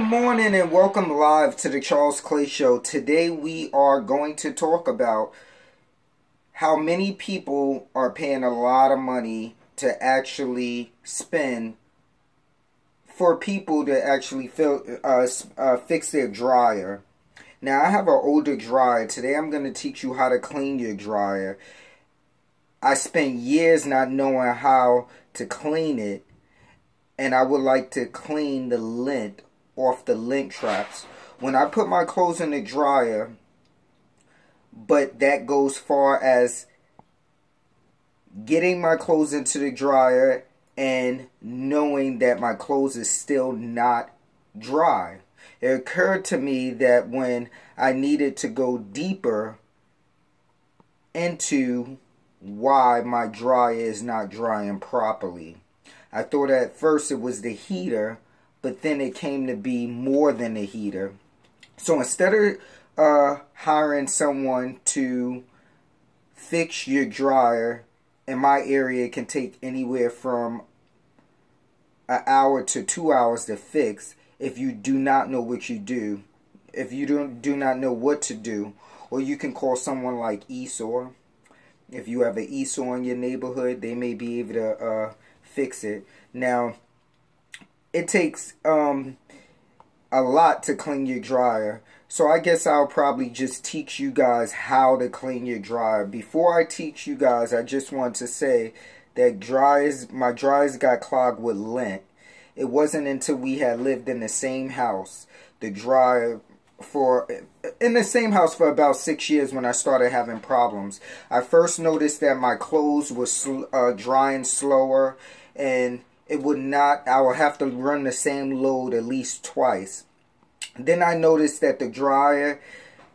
morning and welcome live to the Charles Clay Show. Today we are going to talk about how many people are paying a lot of money to actually spend for people to actually fix their dryer. Now I have an older dryer. Today I'm going to teach you how to clean your dryer. I spent years not knowing how to clean it, and I would like to clean the lint off the lint traps when I put my clothes in the dryer, but that goes far as getting my clothes into the dryer and knowing that my clothes is still not dry. It occurred to me that when I needed to go deeper into why my dryer is not drying properly. I thought at first it was the heater, but then it came to be more than a heater. So instead of hiring someone to fix your dryer, in my area it can take anywhere from an hour to 2 hours to fix if you do not know what you do. If you do not know what to do, or you can call someone like ESOR. If you have an ESOR in your neighborhood, they may be able to fix it. Now, it takes a lot to clean your dryer, so I guess I'll probably just teach you guys how to clean your dryer. Before I teach you guys, I just want to say that my dryers got clogged with lint. It wasn't until we had lived in the same house, in the same house for about 6 years, when I started having problems. I first noticed that my clothes were drying slower, and I would have to run the same load at least twice. Then I noticed that the dryer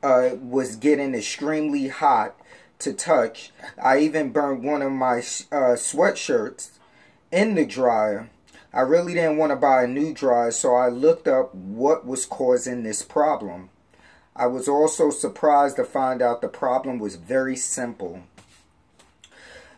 was getting extremely hot to touch. I even burned one of my sweatshirts in the dryer. I really didn't want to buy a new dryer, so I looked up what was causing this problem. I was also surprised to find out the problem was very simple.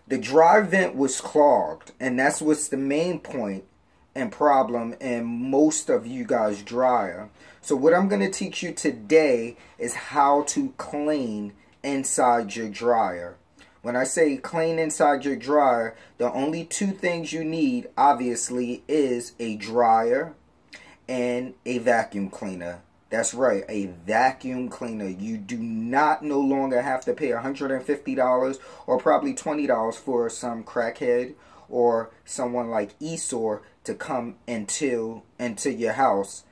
The dry vent was clogged, and that's what's the main point and problem in most of you guys' dryer. So what I'm going to teach you today is how to clean inside your dryer. When I say clean inside your dryer, the only two things you need, obviously, is a dryer and a vacuum cleaner. That's right, a vacuum cleaner. You do not no longer have to pay $150 or probably $20 for some crackhead or someone like ESOR to come into your house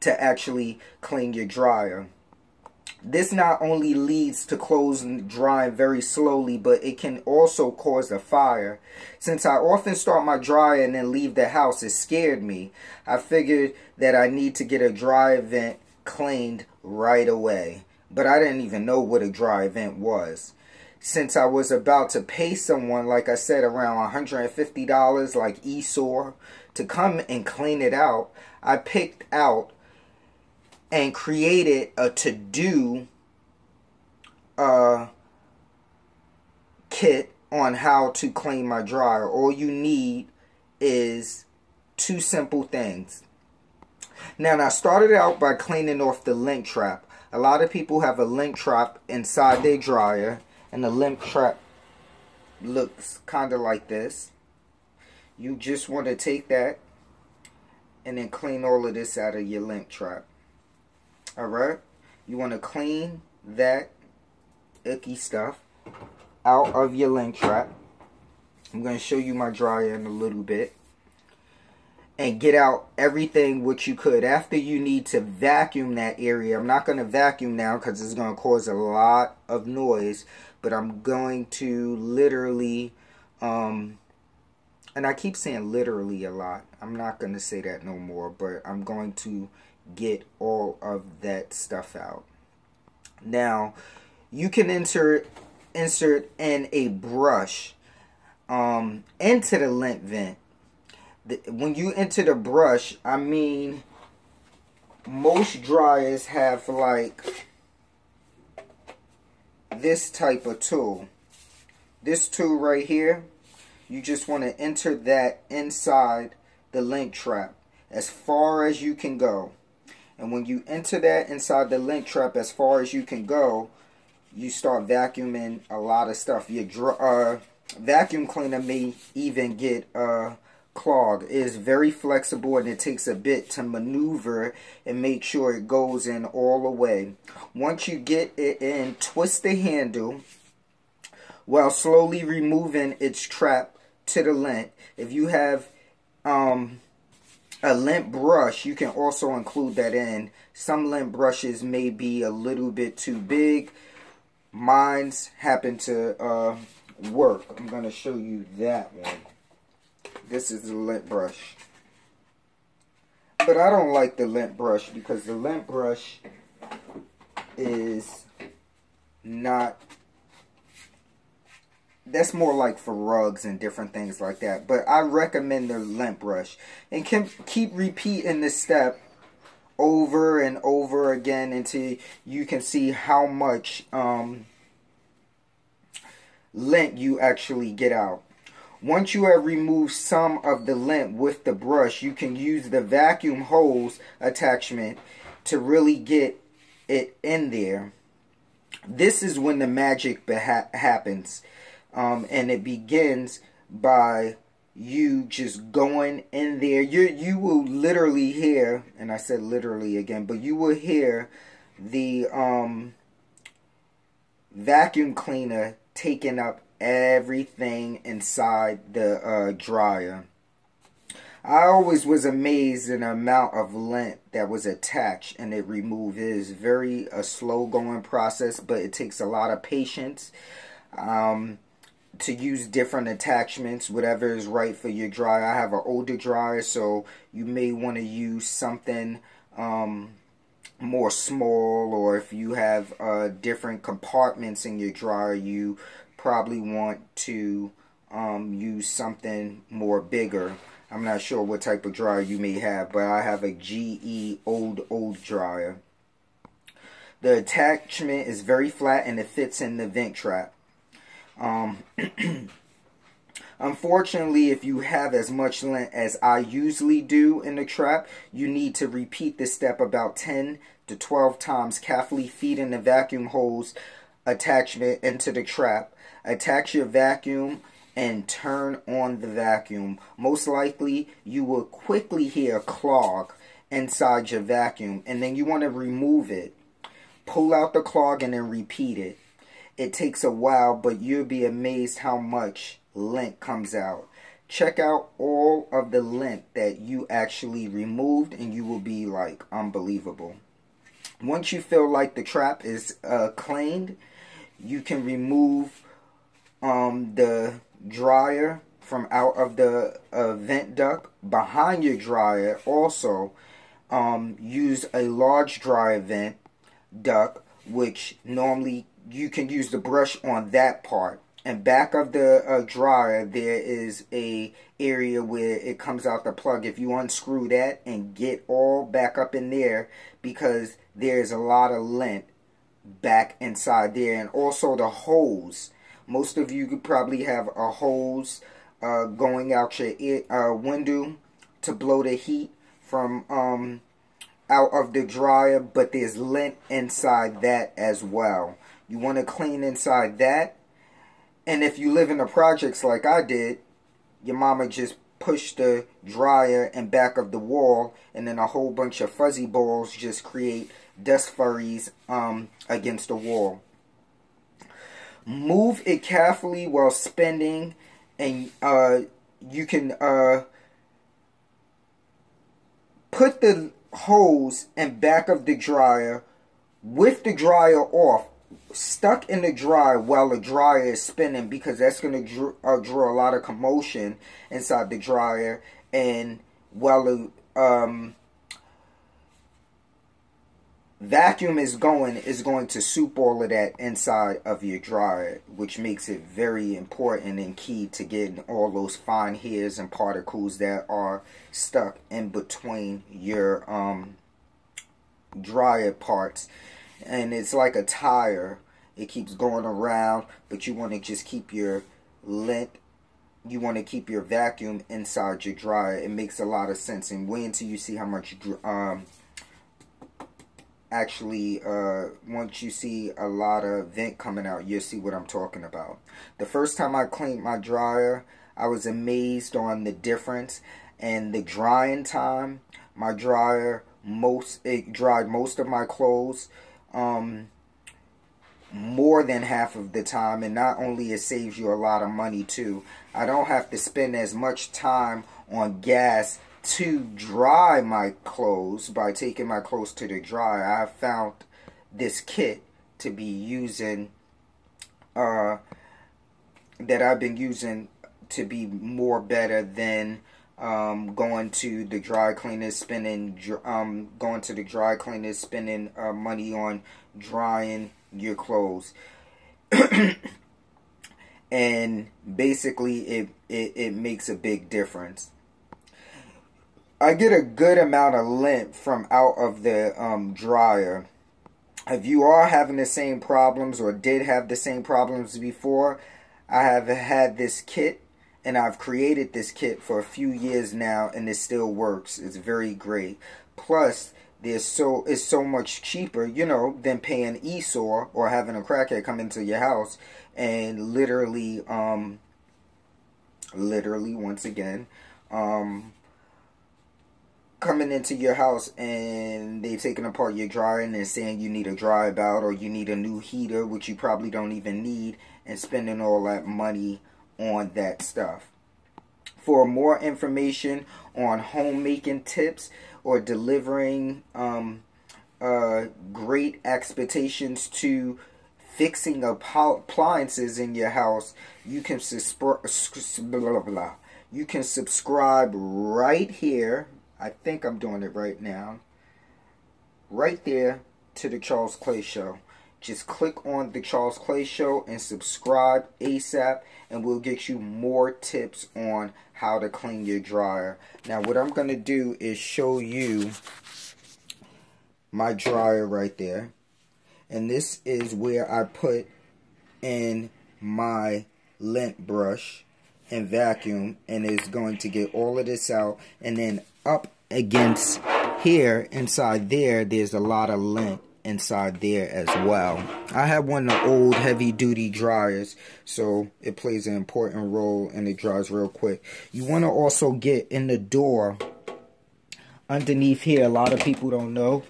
to actually clean your dryer. This not only leads to clothes drying very slowly, but it can also cause a fire. Since I often start my dryer and then leave the house, it scared me. I figured that I need to get a dry vent cleaned right away. But I didn't even know what a dry vent was. Since I was about to pay someone, like I said, around $150 like ESOR to come and clean it out, I picked out and created a to-do kit on how to clean my dryer. All you need is two simple things. Now, I started out by cleaning off the lint trap. A lot of people have a lint trap inside their dryer, and the lint trap looks kind of like this. You just want to take that and then clean all of this out of your lint trap. Alright, you want to clean that icky stuff out of your lint trap. I'm going to show you my dryer in a little bit. And get out everything what you could. After, you need to vacuum that area. I'm not going to vacuum now because it's going to cause a lot of noise. But I'm going to literally, and I keep saying literally a lot. I'm not going to say that no more. But I'm going to get all of that stuff out. Now, you can insert in a brush into the lint vent. When you enter the brush, I mean, most dryers have like this type of tool. This tool right here, you just want to enter that inside the lint trap. as far as you can go. And when you enter that inside the lint trap as far as you can go, you start vacuuming a lot of stuff. Your vacuum cleaner may even get clogged. It is very flexible, and it takes a bit to maneuver and make sure it goes in all the way. Once you get it in, twist the handle while slowly removing its trap to the lint. If you have a lint brush, you can also include that in. Some lint brushes may be a little bit too big. Mine's happen to work. I'm going to show you that one. This is the lint brush. But I don't like the lint brush because the lint brush is not... That's more like for rugs and different things like that. But I recommend the lint brush. And keep repeating this step over and over again until you can see how much lint you actually get out. Once you have removed some of the lint with the brush, you can use the vacuum hose attachment to really get it in there. This is when the magic happens. And it begins by you just going in there. You will literally hear, and I said literally again, but you will hear the vacuum cleaner taking up everything inside the dryer. I always was amazed at the amount of lint that was attached and it removed. It is very a slow going process, but it takes a lot of patience to use different attachments, whatever is right for your dryer. I have an older dryer, so you may want to use something more small, or if you have different compartments in your dryer, you probably want to use something more bigger. I'm not sure what type of dryer you may have, but I have a GE old dryer. The attachment is very flat and it fits in the vent trap. Unfortunately, if you have as much lint as I usually do in the trap, you need to repeat this step about 10 to 12 times, carefully feeding the vacuum hose attachment into the trap. Attach your vacuum and turn on the vacuum. Most likely, you will quickly hear a clog inside your vacuum, and then you want to remove it. Pull out the clog and then repeat it. It takes a while, but you'll be amazed how much lint comes out. Check out all of the lint that you actually removed, and you will be like, unbelievable. Once you feel like the trap is cleaned, you can remove the dryer from out of the vent duct. Behind your dryer, also use a large dryer vent duct, which normally you can use the brush on that part. And back of the dryer, there is a area where it comes out the plug. If you unscrew that and get all back up in there, because there's a lot of lint back inside there. And also the hose. Most of you could probably have a hose going out your window to blow the heat from out of the dryer, but there's lint inside that as well. You want to clean inside that. And if you live in the projects like I did, your mama just pushed the dryer in back of the wall, and then a whole bunch of fuzzy balls just create dust furries against the wall. Move it carefully while spinning, and you can put the hose in back of the dryer with the dryer off, stuck in the dryer while the dryer is spinning, because that's going to draw a lot of commotion inside the dryer, and while the vacuum is going to soup all of that inside of your dryer, which makes it very important and key to getting all those fine hairs and particles that are stuck in between your dryer parts. And it's like a tire. It keeps going around, but you want to just keep your lint you want to keep your vacuum inside your dryer. It makes a lot of sense. And wait until you see how much once you see a lot of vent coming out, you'll see what I'm talking about. The first time I cleaned my dryer, I was amazed on the difference. And the drying time, my dryer, it dried most of my clothes more than half of the time. And not only it saves you a lot of money too, I don't have to spend as much time on gas to dry my clothes by taking my clothes to the dryer. I found this kit to be using, that I've been using to be more better than going to the dry cleaners, spending money on drying your clothes. And basically it makes a big difference. I get a good amount of lint from out of the dryer. If you are having the same problems or did have the same problems before, I have had this kit, and I've created this kit for a few years now, and it still works. It's very great. Plus, it's so much cheaper, you know, than paying Esau or having a crackhead come into your house and literally once again, coming into your house and they taking apart your dryer and they're saying you need a dry about or you need a new heater, which you probably don't even need, and spending all that money on that stuff. For more information on homemaking tips or delivering great expectations to fixing appliances in your house, you can subscribe right here. I think I'm doing it right now. Right there to the Charles Clay Show. Just click on the Charles Clay Show and subscribe ASAP, and we'll get you more tips on how to clean your dryer. Now what I'm going to do is show you my dryer right there. And this is where I put in my lint brush and vacuum, and it's going to get all of this out. And then up against here, inside there, there's a lot of lint inside there as well. I have one of the old heavy duty dryers, so it plays an important role and it dries real quick. You want to also get in the door underneath here. A lot of people don't know,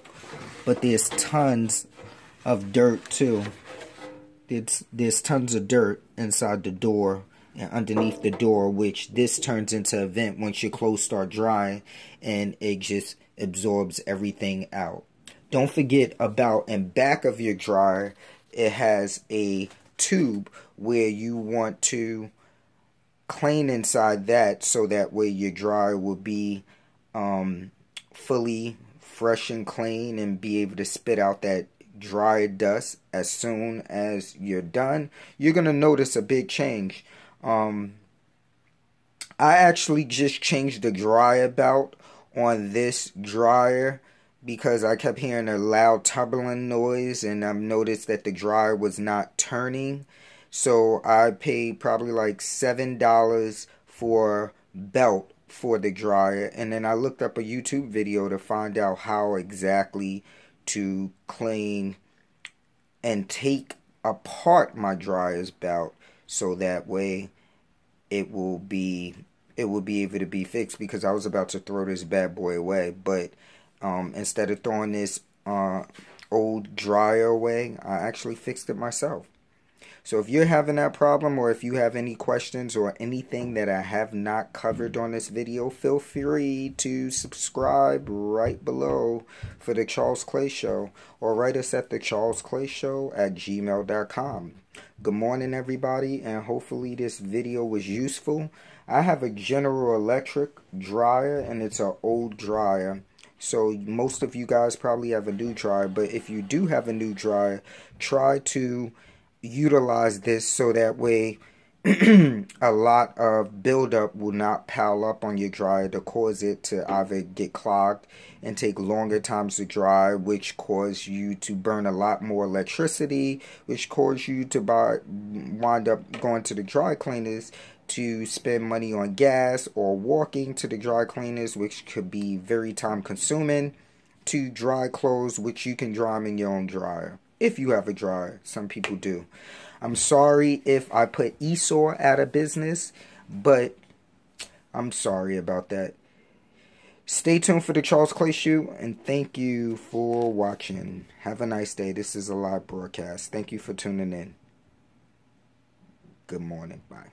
but there's tons of dirt too. There's tons of dirt inside the door and underneath the door, which this turns into a vent once your clothes start drying, and it just absorbs everything out. Don't forget about in back of your dryer, it has a tube where you want to clean inside that, so that way your dryer will be fully fresh and clean and be able to spit out that dry dust as soon as you're done. You're going to notice a big change. I actually just changed the dryer belt on this dryer because I kept hearing a loud turbulent noise, and I've noticed that the dryer was not turning. So I paid probably like $7 for belt for the dryer, and then I looked up a YouTube video to find out how exactly to clean and take apart my dryer's belt, so that way it will be able to be fixed, because I was about to throw this bad boy away. But instead of throwing this old dryer away, I actually fixed it myself. So if you're having that problem, or if you have any questions or anything that I have not covered on this video, feel free to subscribe right below for the Charles Clay Show, or write us at thecharlesclayshow@gmail.com. Good morning, everybody, and hopefully this video was useful. I have a General Electric dryer, and it's an old dryer. So most of you guys probably have a new dryer, but if you do have a new dryer, try to utilize this so that way a lot of buildup will not pile up on your dryer to cause it to either get clogged and take longer times to dry, which cause you to burn a lot more electricity, which cause you to wind up going to the dry cleaners to spend money on gas or walking to the dry cleaners, which could be very time consuming, to dry clothes, which you can dry them in your own dryer. If you have a dryer, some people do. I'm sorry if I put Esau out of business, but I'm sorry about that. Stay tuned for the Charles Clay Show, and thank you for watching. Have a nice day. This is a live broadcast. Thank you for tuning in. Good morning. Bye.